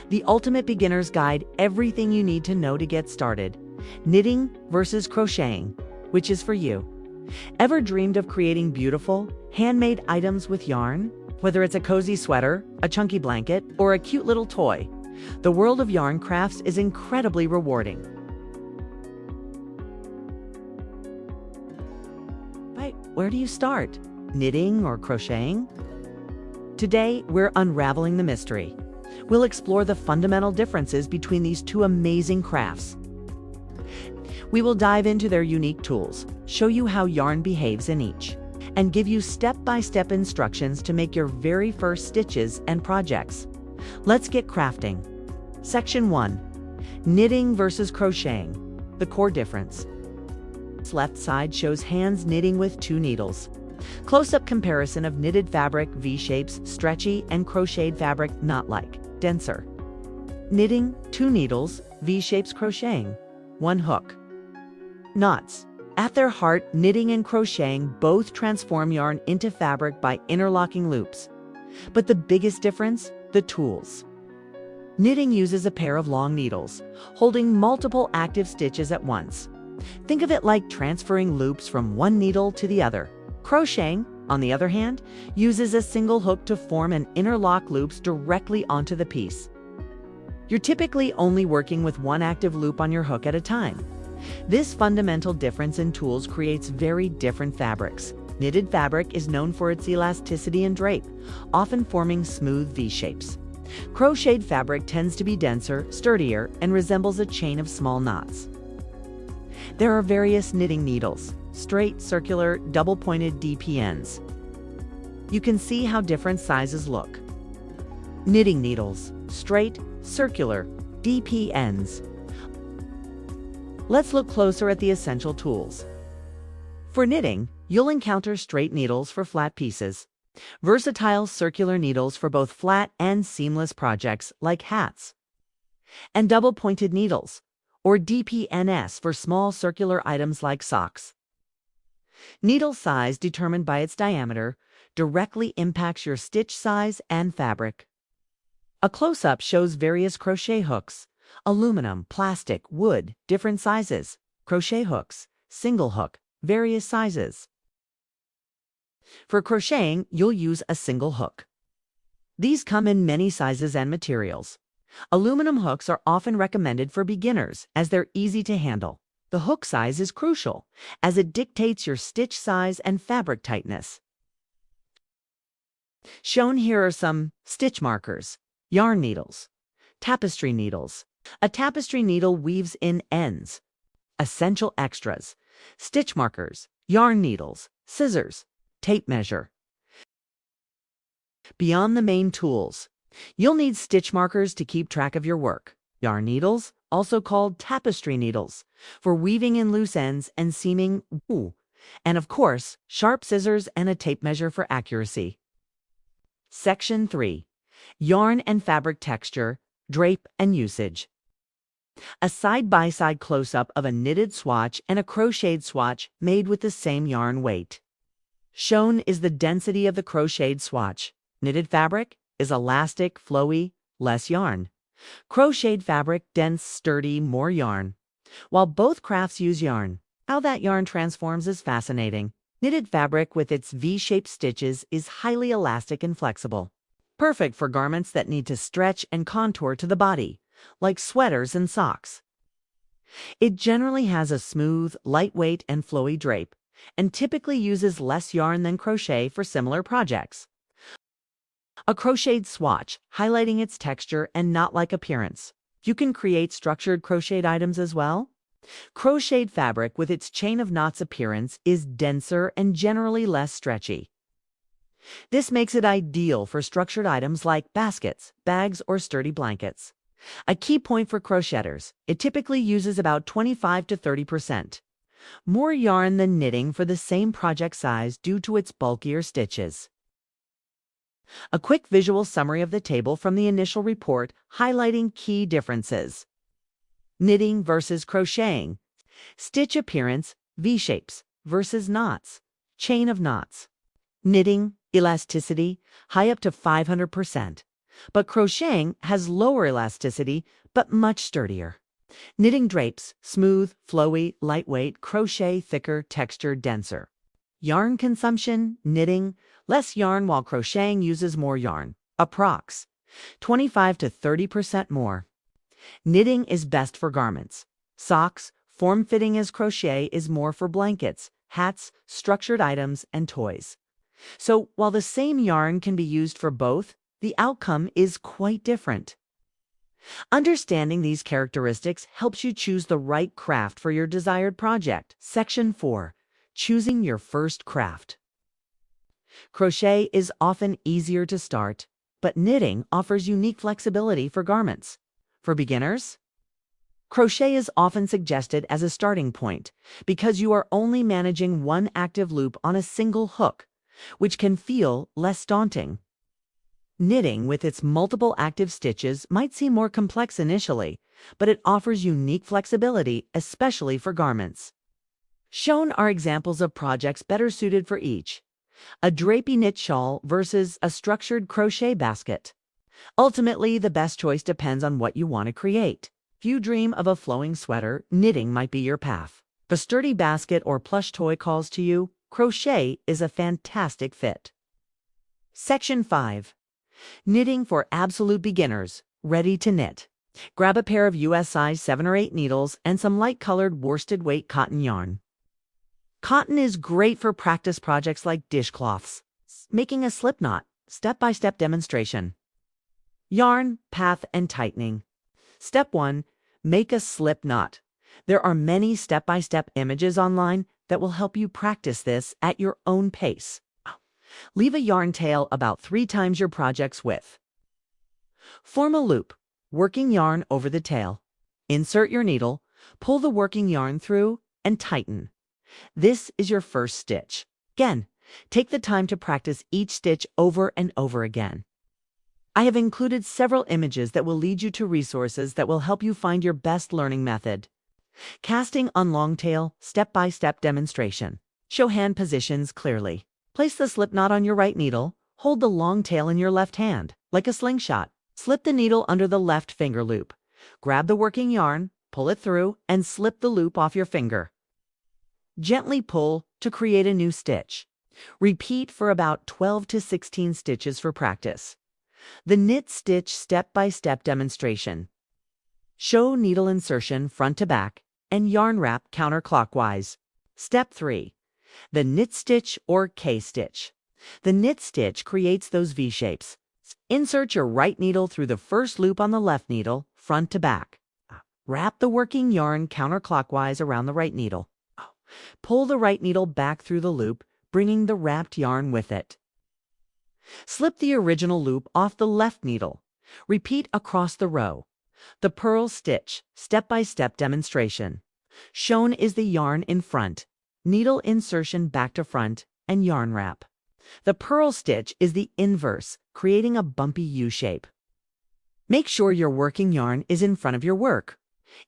The ultimate beginner's guide, everything you need to know to get started. Knitting versus crocheting, which is for you. Ever dreamed of creating beautiful, handmade items with yarn? Whether it's a cozy sweater, a chunky blanket, or a cute little toy, the world of yarn crafts is incredibly rewarding. But where do you start? Knitting or crocheting? Today, we're unraveling the mystery. We'll explore the fundamental differences between these two amazing crafts. We will dive into their unique tools, show you how yarn behaves in each, and give you step-by-step instructions to make your very first stitches and projects. Let's get crafting. Section 1. Knitting versus crocheting. The core difference. This left side shows hands knitting with 2 needles. Close-up comparison of knitted fabric, V-shapes, stretchy, and crocheted fabric, knot-like, denser. Knitting, 2 needles, V-shapes, crocheting, 1 hook. Knots. At their heart, knitting and crocheting both transform yarn into fabric by interlocking loops. But the biggest difference? The tools. Knitting uses a pair of long needles, holding multiple active stitches at once. Think of it like transferring loops from one needle to the other. Crocheting, on the other hand, uses a single hook to form and interlock loops directly onto the piece. You're typically only working with one active loop on your hook at a time. This fundamental difference in tools creates very different fabrics. Knitted fabric is known for its elasticity and drape, often forming smooth V-shapes. Crocheted fabric tends to be denser, sturdier, and resembles a chain of small knots. There are various knitting needles: straight, circular, double-pointed DP ends. You can see how different sizes look. Knitting needles: straight, circular, DP ends. Let's look closer at the essential tools. For knitting, you'll encounter straight needles for flat pieces, versatile circular needles for both flat and seamless projects like hats, and double-pointed needles, or DPNS, for small circular items like socks. Needle size, determined by its diameter, directly impacts your stitch size and fabric. A close-up shows various crochet hooks: aluminum, plastic, wood, different sizes, crochet hooks, single hook, various sizes. For crocheting, you'll use a single hook. These come in many sizes and materials. Aluminum hooks are often recommended for beginners as they're easy to handle. The hook size is crucial, as it dictates your stitch size and fabric tightness. Shown here are some stitch markers: yarn needles, tapestry needles. A tapestry needle weaves in ends. Essential extras: stitch markers, yarn needles, scissors, tape measure. Beyond the main tools, you'll need stitch markers to keep track of your work, yarn needles, also called tapestry needles, for weaving in loose ends and seaming, and of course, sharp scissors and a tape measure for accuracy. Section 3. Yarn and fabric texture, drape, and usage. A side-by-side close-up of a knitted swatch and a crocheted swatch made with the same yarn weight. Shown is the density of the crocheted swatch. Knitted fabric is elastic, flowy, less yarn. Crocheted fabric, dense, sturdy, more yarn. While both crafts use yarn, how that yarn transforms is fascinating. Knitted fabric with its V-shaped stitches is highly elastic and flexible, perfect for garments that need to stretch and contour to the body, like sweaters and socks. It generally has a smooth, lightweight, and flowy drape, and typically uses less yarn than crochet for similar projects. A crocheted swatch, highlighting its texture and knot-like appearance. You can create structured crocheted items as well. Crocheted fabric with its chain of knots appearance is denser and generally less stretchy. This makes it ideal for structured items like baskets, bags, or sturdy blankets. A key point for crocheters: it typically uses about 25 to 30% more yarn than knitting for the same project size due to its bulkier stitches. A quick visual summary of the table from the initial report, highlighting key differences. Knitting versus crocheting. Stitch appearance, V-shapes versus knots, chain of knots. Knitting, elasticity, high up to 500%. But crocheting has lower elasticity, but much sturdier. Knitting drapes, smooth, flowy, lightweight, crochet, thicker, texture, denser. Yarn consumption, knitting, less yarn while crocheting uses more yarn. Approx. 25 to 30% more. Knitting is best for garments. Socks, form-fitting as crochet is more for blankets, hats, structured items, and toys. So while the same yarn can be used for both, the outcome is quite different. Understanding these characteristics helps you choose the right craft for your desired project. Section 4. Choosing your first craft. Crochet is often easier to start, but knitting offers unique flexibility for garments. For beginners, crochet is often suggested as a starting point because you are only managing one active loop on a single hook, which can feel less daunting. Knitting with its multiple active stitches might seem more complex initially, but it offers unique flexibility, especially for garments. Shown are examples of projects better suited for each. A drapey knit shawl versus a structured crochet basket. Ultimately, the best choice depends on what you want to create. If you dream of a flowing sweater, knitting might be your path. If a sturdy basket or plush toy calls to you, crochet is a fantastic fit. Section 5. Knitting for absolute beginners, ready to knit. Grab a pair of US size 7 or 8 needles and some light-colored worsted weight cotton yarn. Cotton is great for practice projects like dishcloths. Making a slip knot, step-by-step demonstration. Yarn, path, and tightening. Step 1. Make a slip knot. There are many step-by-step images online that will help you practice this at your own pace. Leave a yarn tail about 3 times your project's width. Form a loop, working yarn over the tail. Insert your needle, pull the working yarn through, and tighten. This is your first stitch. Again, take the time to practice each stitch over and over again. I have included several images that will lead you to resources that will help you find your best learning method. Casting on long tail, step-by-step demonstration. Show hand positions clearly. Place the slip knot on your right needle. Hold the long tail in your left hand, like a slingshot. Slip the needle under the left finger loop. Grab the working yarn, pull it through, and slip the loop off your finger. Gently pull to create a new stitch. Repeat for about 12 to 16 stitches for practice. The knit stitch step-by-step demonstration. Show needle insertion front to back and yarn wrap counterclockwise. Step 3. The knit stitch or K-stitch. The knit stitch creates those V-shapes. Insert your right needle through the first loop on the left needle, front to back. Wrap the working yarn counterclockwise around the right needle. Pull the right needle back through the loop, bringing the wrapped yarn with it. Slip the original loop off the left needle. Repeat across the row. The purl stitch, step-by-step demonstration. Shown is the yarn in front, needle insertion back to front, and yarn wrap. The purl stitch is the inverse, creating a bumpy U shape. Make sure your working yarn is in front of your work.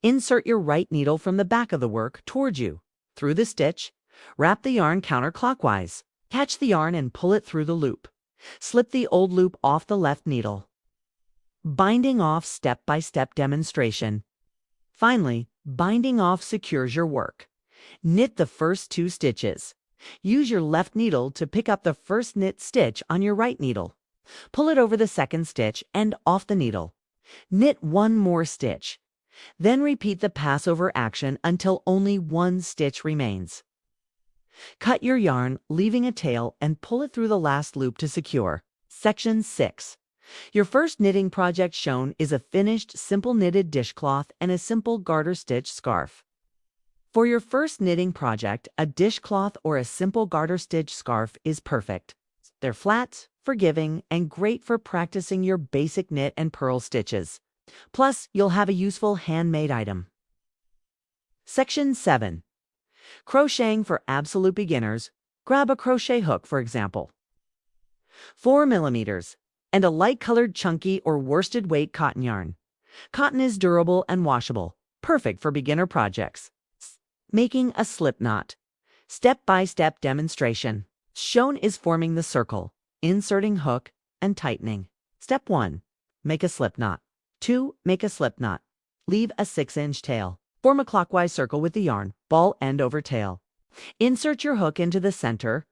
Insert your right needle from the back of the work towards you. Through the stitch, wrap the yarn counterclockwise. Catch the yarn and pull it through the loop. Slip the old loop off the left needle. Binding off step-by-step demonstration. Finally, binding off secures your work. Knit the first 2 stitches. Use your left needle to pick up the first knit stitch on your right needle. Pull it over the second stitch and off the needle. Knit 1 more stitch. Then repeat the passover action until only 1 stitch remains. Cut your yarn, leaving a tail, and pull it through the last loop to secure. Section 6. Your first knitting project shown is a finished simple knitted dishcloth and a simple garter stitch scarf. For your first knitting project, a dishcloth or a simple garter stitch scarf is perfect. They're flat, forgiving, and great for practicing your basic knit and purl stitches. Plus, you'll have a useful handmade item. Section 7. Crocheting for absolute beginners. Grab a crochet hook, for example. 4 millimeters, and a light-colored chunky or worsted weight cotton yarn. Cotton is durable and washable, perfect for beginner projects. Making a slip knot. Step-by-step demonstration. Shown is forming the circle, inserting hook, and tightening. Step 1. Make a slip knot. 2. Make a slip knot. Leave a 6-inch tail. Form a clockwise circle with the yarn, ball end over tail. Insert your hook into the center.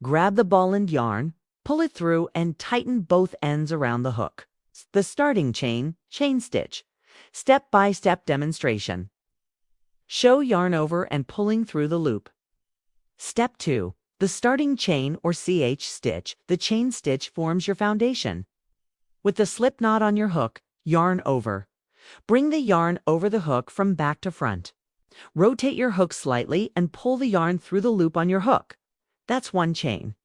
Grab the ball and yarn, pull it through, and tighten both ends around the hook. The starting chain stitch. Step-by-step demonstration. Show yarn over and pulling through the loop. Step 2. The starting chain or CH stitch. The chain stitch forms your foundation. With the slip knot on your hook, yarn over. Bring the yarn over the hook from back to front. Rotate your hook slightly and pull the yarn through the loop on your hook. That's one chain.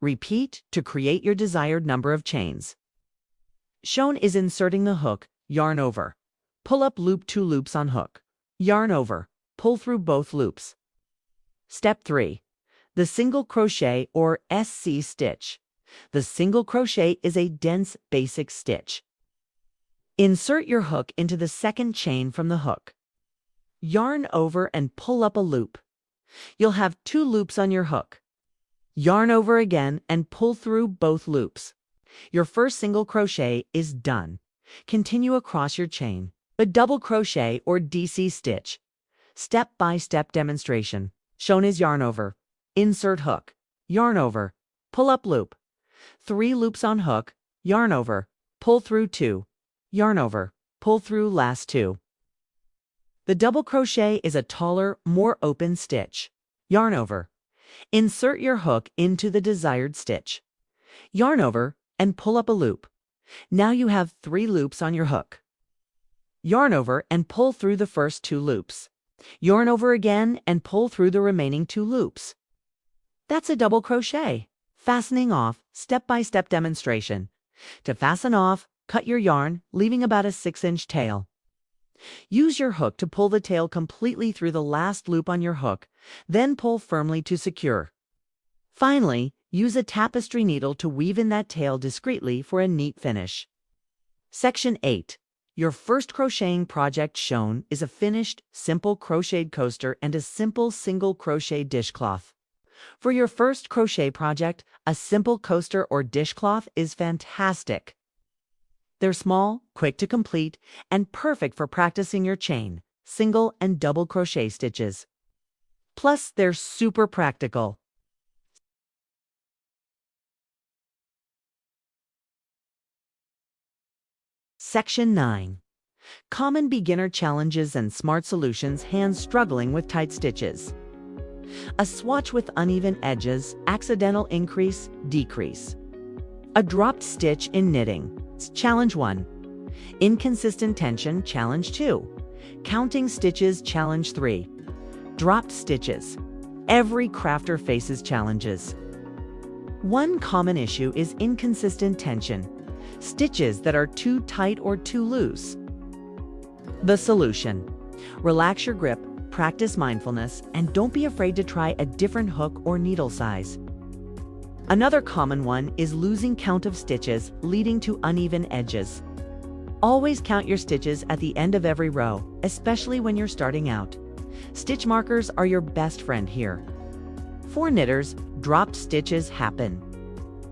Repeat to create your desired number of chains. Shown is inserting the hook, yarn over. Pull up loop 2 loops on hook. Yarn over. Pull through both loops. Step 3. The single crochet or SC stitch. The single crochet is a dense basic stitch. Insert your hook into the second chain from the hook. Yarn over and pull up a loop. You'll have 2 loops on your hook. Yarn over again and pull through both loops. Your first single crochet is done. Continue across your chain. A double crochet or DC stitch. Step-by-step demonstration. Shown is yarn over. Insert hook. Yarn over. Pull up loop. 3 loops on hook. Yarn over. Pull through 2. Yarn over. Pull through last 2. The double crochet is a taller, more open stitch. Yarn over. Insert your hook into the desired stitch. Yarn over and pull up a loop. Now you have 3 loops on your hook. Yarn over and pull through the first 2 loops. Yarn over again and pull through the remaining 2 loops. That's a double crochet. Fastening off, step-by-step demonstration. To fasten off, cut your yarn, leaving about a 6-inch tail. Use your hook to pull the tail completely through the last loop on your hook, then pull firmly to secure. Finally, use a tapestry needle to weave in that tail discreetly for a neat finish. Section 8. Your first crocheting project shown is a finished, simple crocheted coaster and a simple single crochet dishcloth. For your first crochet project, a simple coaster or dishcloth is fantastic. They're small, quick to complete, and perfect for practicing your chain, single and double crochet stitches. Plus, they're super practical. Section 9. Common beginner challenges and smart solutions hands struggling with tight stitches. A swatch with uneven edges, accidental increase, decrease. A dropped stitch in knitting. Challenge 1. Inconsistent tension, challenge 2. Counting stitches, challenge 3. Dropped stitches. Every crafter faces challenges. One common issue is inconsistent tension. Stitches that are too tight or too loose. The solution. Relax your grip, practice mindfulness, and don't be afraid to try a different hook or needle size. Another common one is losing count of stitches, leading to uneven edges. Always count your stitches at the end of every row, especially when you're starting out. Stitch markers are your best friend here. For knitters, dropped stitches happen.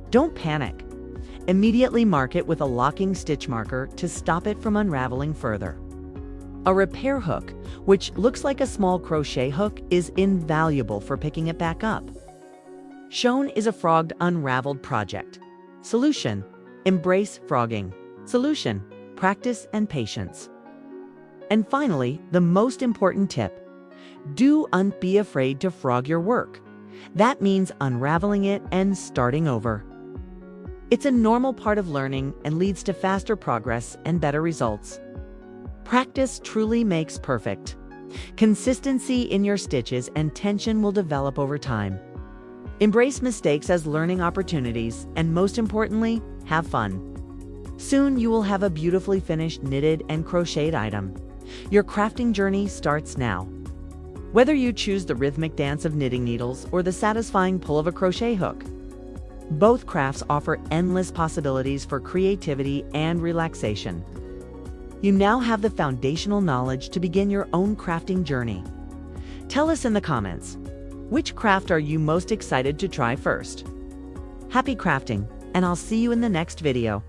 Don't panic. Immediately mark it with a locking stitch marker to stop it from unraveling further. A repair hook, which looks like a small crochet hook, is invaluable for picking it back up. Shown is a frogged unraveled project. Solution: embrace frogging. Solution: practice and patience. And finally, the most important tip: don't be afraid to frog your work. That means unraveling it and starting over. It's a normal part of learning and leads to faster progress and better results. Practice truly makes perfect. Consistency in your stitches and tension will develop over time. Embrace mistakes as learning opportunities, and most importantly, have fun. Soon you will have a beautifully finished knitted and crocheted item. Your crafting journey starts now. Whether you choose the rhythmic dance of knitting needles or the satisfying pull of a crochet hook, both crafts offer endless possibilities for creativity and relaxation. You now have the foundational knowledge to begin your own crafting journey. Tell us in the comments, which craft are you most excited to try first? Happy crafting, and I'll see you in the next video.